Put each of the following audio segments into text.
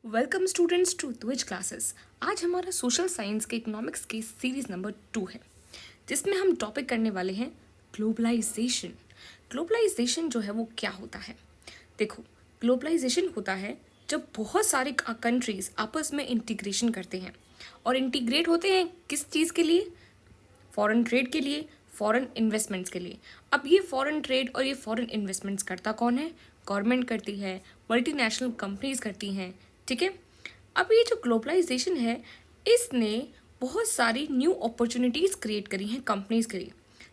Welcome students to Twitch classes. आज हमारा social science के इकोनॉमिक्स की सीरीज नंबर 2 है, जिसमें हम टॉपिक करने वाले हैं ग्लोबलाइजेशन। ग्लोबलाइजेशन जो है वो क्या होता है? देखो, ग्लोबलाइजेशन होता है जब बहुत सारे कंट्रीज आपस में इंटीग्रेशन करते हैं। और इंटीग्रेट होते हैं किस चीज़ के लिए? फॉरेन ट्रेड के लिए, फॉरेन इन्वेस्टमेंट्स के लिए। अब ये फॉरेन ट्रेड और ये फॉरेन इन्वेस्टमेंट्स करता कौन है? गवर्नमेंट करती है, मल्टीनेशनल कंपनीज करती हैं, ठीक है। अब ये जो ग्लोबलाइजेशन है, इसने बहुत सारी न्यू अपॉर्चुनिटीज़ क्रिएट करी हैं कंपनीज के लिए।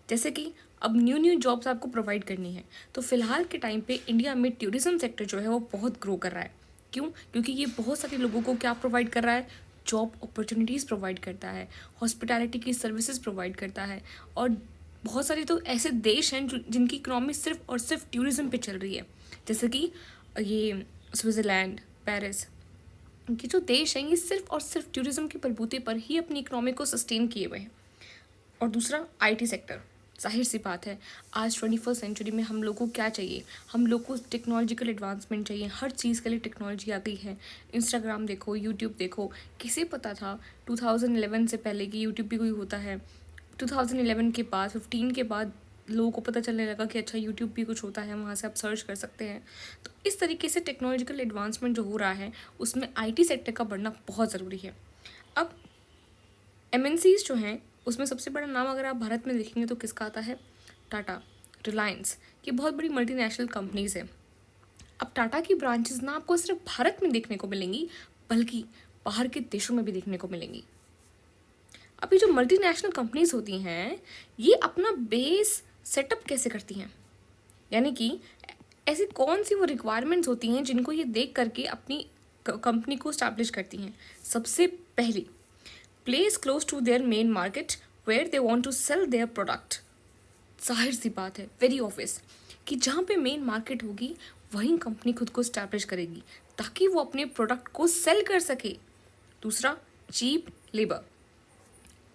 जैसे कि अब न्यू न्यू जॉब्स आपको प्रोवाइड करनी है, तो फिलहाल के टाइम पे इंडिया में टूरिज्म सेक्टर जो है वो बहुत ग्रो कर रहा है। क्यों? क्योंकि ये बहुत सारे लोगों को क्या प्रोवाइड कर रहा है? जॉब अपॉर्चुनिटीज़ प्रोवाइड करता है, हॉस्पिटैलिटी की सर्विसेज प्रोवाइड करता है। और बहुत सारे तो ऐसे देश हैं जिनकी इकोनॉमी सिर्फ और सिर्फ टूरिज्म पे चल रही है, जैसे कि ये स्विट्ज़रलैंड, पेरिस। इनके जो देश हैं ये सिर्फ और सिर्फ टूरिज्म के बलबूते पर ही अपनी इकोनॉमी को सस्टेन किए हुए हैं। और दूसरा आईटी सेक्टर। जाहिर सी बात है, आज 21st सेंचुरी में हम लोग को क्या चाहिए? हम लोग को टेक्नोलॉजिकल एडवांसमेंट चाहिए। हर चीज़ के लिए टेक्नोलॉजी आ गई है। इंस्टाग्राम देखो, यूट्यूब देखो। किसे पता था 2011 से पहले कि यूट्यूब भी कोई होता है? 2011 के बाद, 15 के बाद लोगों को पता चलने लगा कि अच्छा यूट्यूब भी कुछ होता है, वहाँ से आप सर्च कर सकते हैं। तो इस तरीके से टेक्नोलॉजिकल एडवांसमेंट जो हो रहा है, उसमें आईटी सेक्टर का बढ़ना बहुत ज़रूरी है। अब एमएनसीज जो हैं, उसमें सबसे बड़ा नाम अगर आप भारत में देखेंगे तो किसका आता है? टाटा, रिलायंस। ये बहुत बड़ी मल्टीनेशनल कंपनीज हैं। अब टाटा की ब्रांचेस ना आपको सिर्फ भारत में देखने को मिलेंगी, बल्कि बाहर के देशों में भी देखने को मिलेंगी। अब ये जो मल्टीनेशनल कंपनीज होती हैं, ये अपना बेस सेटअप कैसे करती हैं? यानी कि ऐसी कौन सी वो रिक्वायरमेंट्स होती हैं जिनको ये देख करके अपनी कंपनी को स्टैब्लिश करती हैं? सबसे पहली, place close to their main market where they want to sell their product. जाहिर सी बात है, वेरी ऑब्वियस, कि जहाँ पे मेन मार्केट होगी वहीं कंपनी खुद को स्टैब्लिश करेगी ताकि वो अपने प्रोडक्ट को सेल कर सके। दूसरा, चीप लेबर।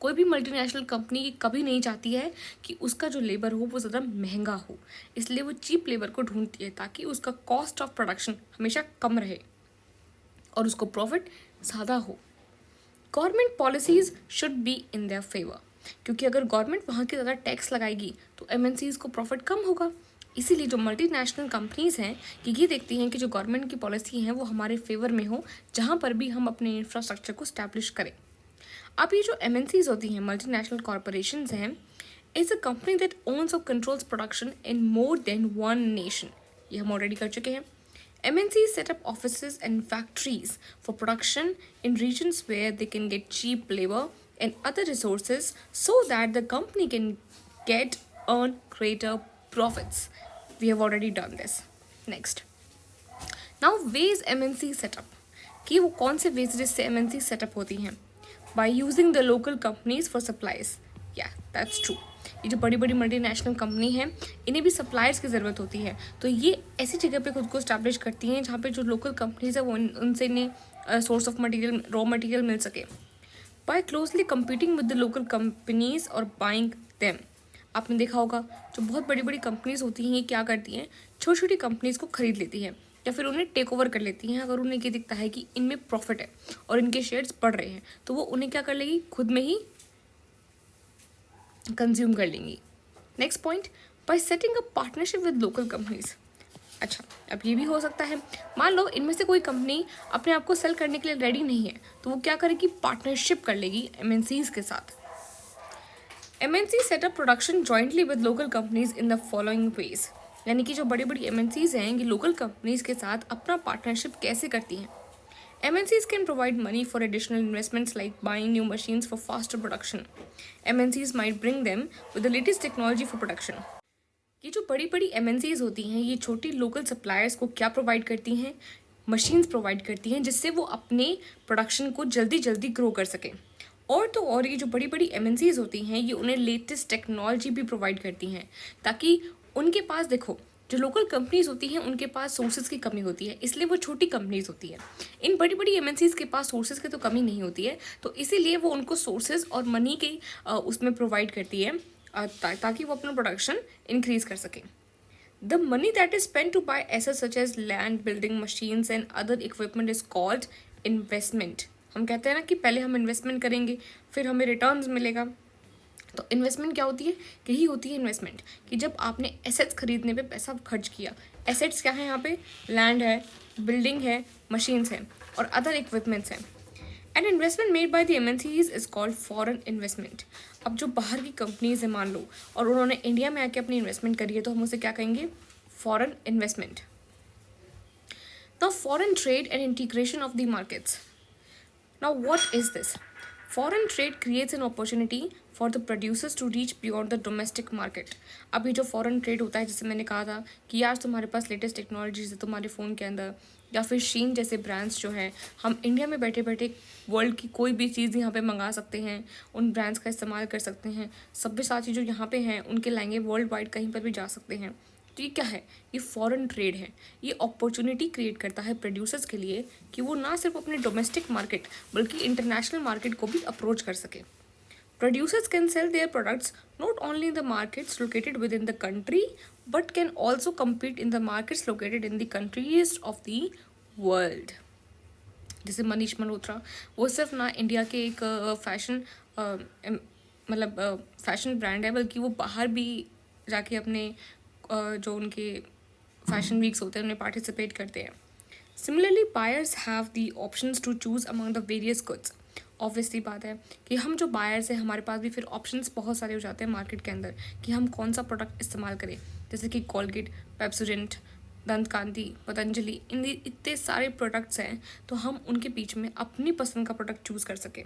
कोई भी मल्टीनेशनल कंपनी कभी नहीं चाहती है कि उसका जो लेबर हो वो ज़्यादा महंगा हो, इसलिए वो चीप लेबर को ढूंढती है ताकि उसका कॉस्ट ऑफ प्रोडक्शन हमेशा कम रहे और उसको प्रॉफिट ज़्यादा हो। Government policies should be in their favour, क्योंकि अगर गवर्नमेंट वहाँ की ज़्यादा टैक्स लगाएगी तो एमएनसीज़ को प्रॉफिट कम होगा। इसीलिए जो मल्टीनेशनल कंपनीज़ हैं कि ये देखती हैं कि जो गवर्नमेंट की पॉलिसी है वो हमारे फेवर में हो, जहाँ पर भी हम अपने इंफ्रास्ट्रक्चर को स्टैब्लिश करें। अब ये जो एमएनसीज होती हैं, मल्टीनेशनल कॉरपोरेशंस हैं, is a company that owns और controls production in more than one nation. ये हम ऑलरेडी कर चुके हैं। MNCs set up offices and factories for production in regions where they can get cheap labor and other resources so that the company can earn greater profits. We have already done this. Next. Now ways MNC setup, कि वो कौन से veg जिससे MNC setup होती हैं? By using the local companies for supplies. Yeah, that's true. ये जो बड़ी बड़ी मल्टीनेशनल कंपनी है, इन्हें भी सप्लायर्स की ज़रूरत होती है, तो ये ऐसी जगह पे खुद को स्टैब्लिश करती हैं जहाँ पे जो लोकल कंपनीज है वो उनसे इन्हें source of material, raw material मिल सके। By closely competing with the local companies और बाइंग देम। आपने देखा होगा जो बहुत बड़ी बड़ी कंपनीज होती हैं, ये क्या करती हैं? छोटी छोटी कंपनीज को खरीद लेती हैं या फिर उन्हें टेक ओवर कर लेती हैं। अगर उन्हें ये दिखता है कि इनमें प्रॉफिट है और इनके शेयर्स बढ़ रहे हैं, तो वो उन्हें क्या कर लेगी? खुद में ही कंज्यूम कर लेंगी। Next point, bye setting a partnership with local companies. अच्छा, अब ये भी हो सकता है, मान लो इनमें से कोई कंपनी अपने आप को सेल करने के लिए रेडी नहीं है, तो वो क्या करेगी? पार्टनरशिप कर लेगी एमएनसीज के साथ। MNC setup production jointly with local companies in the following veg. यानी कि जो बड़ी बड़ी एमएनसीज हैं, ये लोकल कंपनीज के साथ अपना पार्टनरशिप कैसे करती हैं? MNCs can provide money for additional investments like buying new machines for faster production. MNCs might bring them with the latest technology for production. ये जो बड़ी बड़ी MNCs होती हैं, ये छोटी लोकल सप्लायर्स को क्या प्रोवाइड करती हैं? मशीन्स प्रोवाइड करती हैं जिससे वो अपने प्रोडक्शन को जल्दी जल्दी ग्रो कर सकें। और तो और ये जो बड़ी बड़ी MNCs होती हैं, ये उन्हें लेटेस्ट टेक्नोलॉजी भी प्रोवाइड करती हैं ताकि उनके पास, देखो, जो लोकल कंपनीज होती हैं उनके पास सोर्सेज की कमी होती है, इसलिए वो छोटी कंपनीज होती है। इन बड़ी बड़ी एमएनसीज के पास सोर्सेज की तो कमी नहीं होती है, तो इसीलिए वो उनको सोर्सेज और मनी के उसमें प्रोवाइड करती है ताकि वो अपना प्रोडक्शन इंक्रीज कर सकें। The money that is spent to buy assets such as land, building, machines and other equipment is called investment. हम कहते हैं ना कि पहले हम इन्वेस्टमेंट करेंगे फिर हमें रिटर्न्स मिलेगा। तो इन्वेस्टमेंट क्या होती है? यही होती है इन्वेस्टमेंट कि जब आपने एसेट्स खरीदने पे पैसा खर्च किया। एसेट्स क्या है यहाँ पे? लैंड है, बिल्डिंग है, मशीन्स हैं और अदर इक्विपमेंट्स हैं। An investment made by the MNCs is called foreign investment. अब जो बाहर की कंपनीज है मान लो और उन्होंने इंडिया में आके अपनी इन्वेस्टमेंट करी है तो हम उसे क्या कहेंगे? Foreign investment. The foreign trade and integration of the markets. Now, what is this? Foreign trade creates an opportunity for the producers to reach beyond the domestic market. अभी जो फॉरेन ट्रेड होता है, जैसे मैंने कहा था कि यार तुम्हारे पास लेटेस्ट टेक्नोलॉजीज है तुम्हारे फ़ोन के अंदर, या फिर शीन जैसे ब्रांड्स जो हैं, हम इंडिया में बैठे बैठे वर्ल्ड की कोई भी चीज़ यहाँ पे मंगा सकते हैं, उन ब्रांड्स का इस्तेमाल कर सकते हैं, सभ्यसाची जो यहाँ पे हैं उनके लाएंगे वर्ल्ड वाइड कहीं पर भी जा सकते हैं। तो ये क्या है? ये फॉरेन ट्रेड है। ये अपॉर्चुनिटी क्रिएट करता है प्रोड्यूसर्स के लिए कि वो ना सिर्फ अपने डोमेस्टिक मार्केट बल्कि इंटरनेशनल मार्केट को भी अप्रोच कर सके। Producers can sell their products not only in the markets located with in the country but can also compete in the markets located in the countries of the world. जैसे मनीष मल्होत्रा, वो सिर्फ ना India के एक fashion मतलब fashion brand है, बल्कि वो बाहर भी जाके अपने जो उनके फैशन वीक्स होते हैं उनमें पार्टिसिपेट करते हैं। Similarly buyers have the options to choose among the various goods. Obviously बात है कि हम जो बायर्स हैं हमारे पास भी फिर ऑप्शंस बहुत सारे हो जाते हैं मार्केट के अंदर कि हम कौन सा प्रोडक्ट इस्तेमाल करें। जैसे कि कॉलगेट, पेप्सोडेंट, दंत कांति, पतंजलि, इन इतने सारे प्रोडक्ट्स हैं तो हम उनके बीच में अपनी पसंद का प्रोडक्ट चूज़ कर सकें।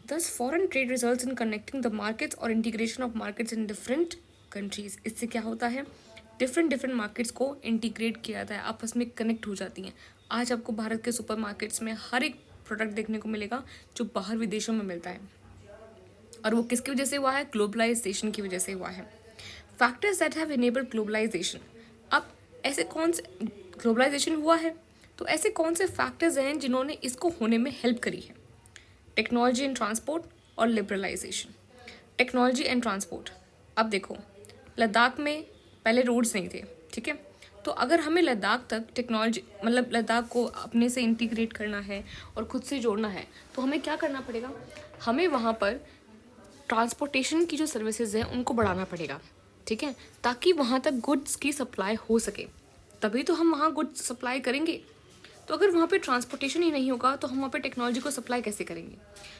Thus, foreign trade results in connecting the markets or integration of markets in different countries. इससे क्या होता है? डिफरेंट मार्केट्स को इंटीग्रेट किया जाता है, आपस में कनेक्ट हो जाती हैं। आज आपको भारत के सुपर मार्केट्स में हर एक प्रोडक्ट देखने को मिलेगा जो बाहर विदेशों में मिलता है, और वो किसकी वजह से हुआ है? ग्लोबलाइजेशन की वजह से हुआ है। Factors that have enabled globalisation. अब ऐसे कौन से ग्लोबलाइजेशन हुआ है तो ऐसे कौन से फैक्टर्स हैं जिन्होंने इसको होने में हेल्प करी है? टेक्नोलॉजी एंड ट्रांसपोर्ट और लिबरलाइजेशन। Technology and transport. अब देखो, लद्दाख में पहले रोड्स नहीं थे, ठीक है? तो अगर हमें लद्दाख तक टेक्नोलॉजी मतलब लद्दाख को अपने से इंटीग्रेट करना है और खुद से जोड़ना है तो हमें क्या करना पड़ेगा? हमें वहाँ पर ट्रांसपोर्टेशन की जो सर्विसेज हैं उनको बढ़ाना पड़ेगा, ठीक है, ताकि वहाँ तक गुड्स की सप्लाई हो सके, तभी तो हम वहाँ गुड्स सप्लाई करेंगे। तो अगर वहाँ पे ट्रांसपोर्टेशन ही नहीं होगा तो हम वहाँ पे टेक्नोलॉजी को सप्लाई कैसे करेंगे?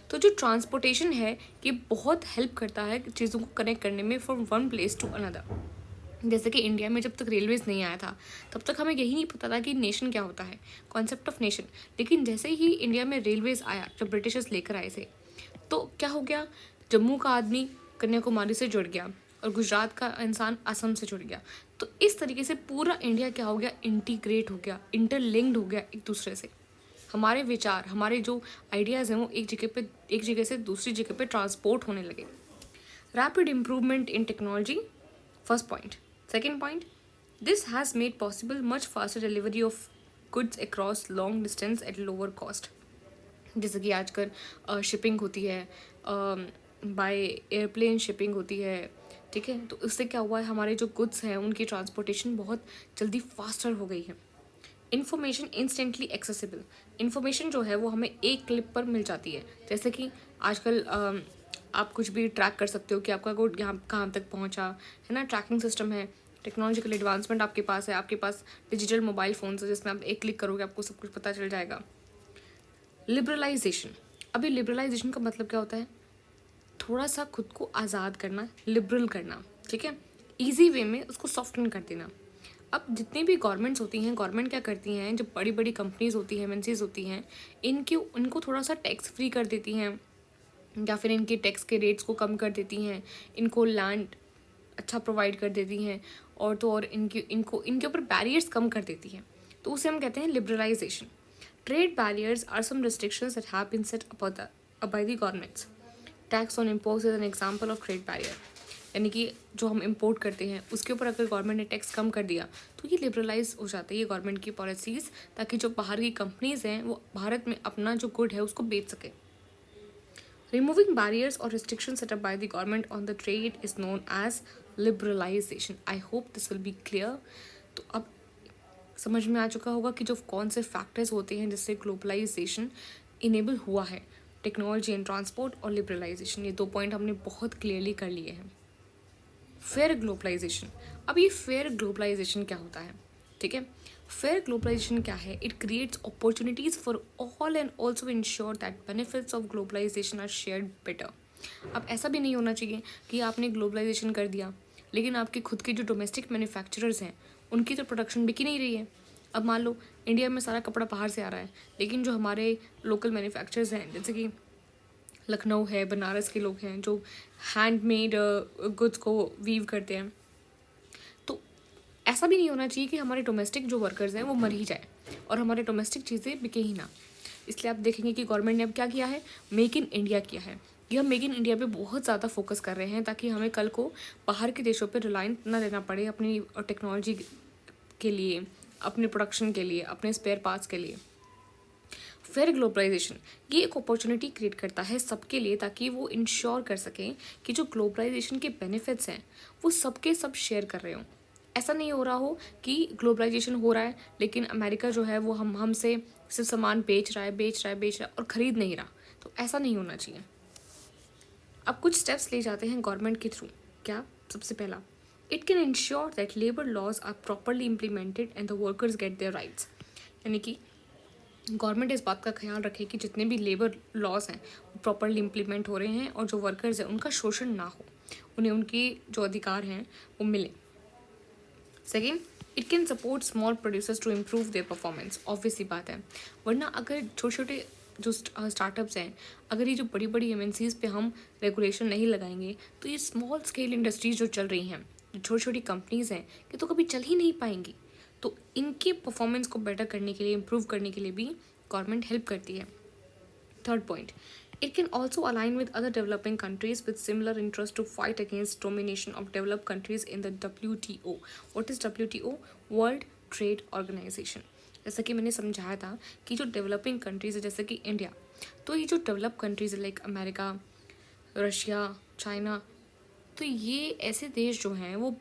तो जो ट्रांसपोर्टेशन है ये बहुत हेल्प करता है चीज़ों को कनेक्ट करने में from one place to another. जैसे कि इंडिया में जब तक रेलवेज़ नहीं आया था तब तक हमें यही नहीं पता था कि नेशन क्या होता है, कॉन्सेप्ट ऑफ नेशन। लेकिन जैसे ही इंडिया में रेलवेज़ आया, जब ब्रिटिशर्स लेकर आए थे, तो क्या हो गया? जम्मू का आदमी कन्याकुमारी से जुड़ गया और गुजरात का इंसान असम से जुड़ गया। तो इस तरीके से पूरा इंडिया क्या हो गया? इंटीग्रेट हो गया, इंटरलिंक्ड हो गया एक दूसरे से। हमारे विचार, हमारे जो आइडियाज़ हैं वो एक जगह से दूसरी जगह पे ट्रांसपोर्ट होने लगे। Rapid improvement in technology, first point. Second point, this has made possible much faster delivery of goods across long distance at lower cost. जैसे कि आजकल शिपिंग होती है, बाय एयरप्लेन शिपिंग होती है, ठीक है? तो इससे क्या हुआ है? हमारे जो गुड्स हैं उनकी ट्रांसपोर्टेशन बहुत जल्दी फास्टर हो गई है। Information instantly accessible. इन्फॉर्मेशन जो है वो हमें एक क्लिक पर मिल जाती है। जैसे कि आजकल आप कुछ भी ट्रैक कर सकते हो कि आपका गुड यहाँ कहाँ तक पहुँचा है ना। ट्रैकिंग सिस्टम है, टेक्नोलॉजिकल एडवांसमेंट आपके पास है, आपके पास डिजिटल मोबाइल फ़ोन्स है जिसमें आप एक क्लिक करोगे आपको सब कुछ पता चल जाएगा। लिबरलाइजेशन। अभी लिबरलाइजेशन का मतलब क्या होता है? थोड़ा सा खुद को आज़ाद करना, लिबरल करना, ठीक है, ईजी वे में उसको सॉफ्टन कर देना। अब जितनी भी गवर्नमेंट्स होती हैं, गवर्नमेंट क्या करती हैं, जो बड़ी बड़ी कंपनीज होती हैं, एमएनसीज होती हैं, इनको थोड़ा सा टैक्स फ्री कर देती हैं या फिर इनके टैक्स के रेट्स को कम कर देती हैं, इनको लैंड अच्छा प्रोवाइड कर देती हैं, और तो और इनके ऊपर बैरियर्स कम कर देती हैं। तो उसे हम कहते हैं liberalisation. Trade barriers are some restrictions that have been set up by the governments. Tax on imports is an example of trade barrier. यानी कि जो हम इम्पोर्ट करते हैं उसके ऊपर अगर गवर्नमेंट ने टैक्स कम कर दिया तो ये लिबरलाइज हो जाता है, ये गवर्नमेंट की पॉलिसीज़, ताकि जो बाहर की कंपनीज़ हैं वो भारत में अपना जो गुड है उसको बेच सके। Removing barriers or restrictions set up by the government on the trade is known as liberalization. I hope this will be clear. तो अब समझ में आ चुका होगा कि जो कौन से फैक्टर्स होते हैं जिससे ग्लोबलाइजेशन इनेबल हुआ है, टेक्नोलॉजी एंड ट्रांसपोर्ट और लिबरलाइजेशन। ये 2 पॉइंट हमने बहुत क्लियरली कर लिए हैं। फेयर ग्लोबलाइजेशन, अब ये फेयर ग्लोबलाइजेशन क्या होता है, ठीक है। फेयर ग्लोबलाइजेशन क्या है? It creates opportunities for all and also ensure that benefits of globalisation are shared better. अब ऐसा भी नहीं होना चाहिए कि आपने ग्लोबलाइजेशन कर दिया लेकिन आपके खुद के जो डोमेस्टिक मैन्युफैक्चरर्स हैं उनकी तो प्रोडक्शन बिक ही नहीं रही है। अब मान लो इंडिया में सारा कपड़ा बाहर से आ रहा है लेकिन जो हमारे लोकल मैन्युफैक्चरर्स हैं जैसे कि लखनऊ है, बनारस के लोग हैं जो हैंडमेड गुड्स को वीव करते हैं, तो ऐसा भी नहीं होना चाहिए कि हमारे डोमेस्टिक जो वर्कर्स हैं वो मर ही जाए और हमारे डोमेस्टिक चीज़ें बिके ही ना। इसलिए आप देखेंगे कि गवर्नमेंट ने अब क्या किया है, मेक इन इंडिया किया है। ये हम मेक इन इंडिया पे बहुत ज़्यादा फोकस कर रहे हैं ताकि हमें कल को बाहर के देशों पे रिलायंस ना रहना पड़े अपनी टेक्नोलॉजी के लिए, अपने प्रोडक्शन के लिए, अपने स्पेयर पार्ट्स के लिए। फेयर ग्लोबलाइजेशन ये एक अपॉर्चुनिटी क्रिएट करता है सबके लिए ताकि वो इंश्योर कर सकें कि जो ग्लोबलाइजेशन के बेनिफिट्स हैं वो सबके सब शेयर कर रहे हों। ऐसा नहीं हो रहा हो कि ग्लोबलाइजेशन हो रहा है लेकिन अमेरिका जो है वो हमसे सिर्फ सामान बेच रहा है और ख़रीद नहीं रहा, तो ऐसा नहीं होना चाहिए। अब कुछ स्टेप्स ले जाते हैं गवर्नमेंट के थ्रू। क्या? सबसे पहला, it can ensure that labour laws are properly implemented and the workers get their rights. यानी कि गवर्नमेंट इस बात का ख्याल रखे कि जितने भी लेबर लॉज हैं वो प्रॉपरली इम्प्लीमेंट हो रहे हैं और जो वर्कर्स हैं उनका शोषण ना हो, उन्हें उनके जो अधिकार हैं वो मिले। Second, it can support small producers to improve their performance. Obvious सी बात है, वरना अगर छोटे छोटे जो स्टार्टअप्स हैं, अगर ये जो बड़ी बड़ी एमएनसीज पे हम रेगुलेशन नहीं लगाएंगे तो ये स्मॉल स्केल इंडस्ट्रीज जो चल रही हैं, जो छोटी छोटी कंपनीज हैं, ये तो कभी चल ही नहीं पाएंगी। तो इनके परफॉर्मेंस को बेटर करने के लिए, इम्प्रूव करने के लिए भी गवर्नमेंट हेल्प करती है। Third point, it can also align with other developing countries with similar interest to fight against domination of developed countries in the WTO। What is WTO? World trade organisation. जैसा कि मैंने समझाया था कि जो developing countries है जैसे कि इंडिया, तो ये जो डेवलप कंट्रीज है लाइक अमेरिका, रशिया, चाइना, तो ये ऐसे देश जो हैं वो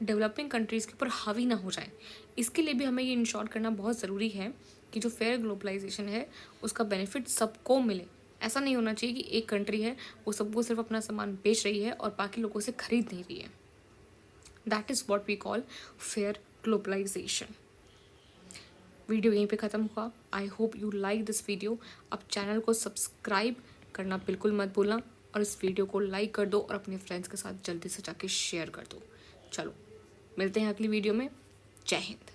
डेवलपिंग कंट्रीज़ के ऊपर हावी ना हो जाए। इसके लिए भी हमें ये इंश्योर करना बहुत ज़रूरी है कि जो फेयर ग्लोबलाइजेशन है उसका बेनिफिट सबको मिले। ऐसा नहीं होना चाहिए कि एक कंट्री है वो सबको सिर्फ अपना सामान बेच रही है और बाकी लोगों से खरीद नहीं रही है। That is what we call fair globalisation. Video यहीं पे ख़त्म हुआ। I hope you like this video. अब चैनल को सब्सक्राइब करना बिल्कुल मत भूलना और इस वीडियो को लाइक कर दो और अपने फ्रेंड्स के साथ जल्दी से जाके शेयर कर दो। चलो मिलते हैं अगली वीडियो में। जय हिंद।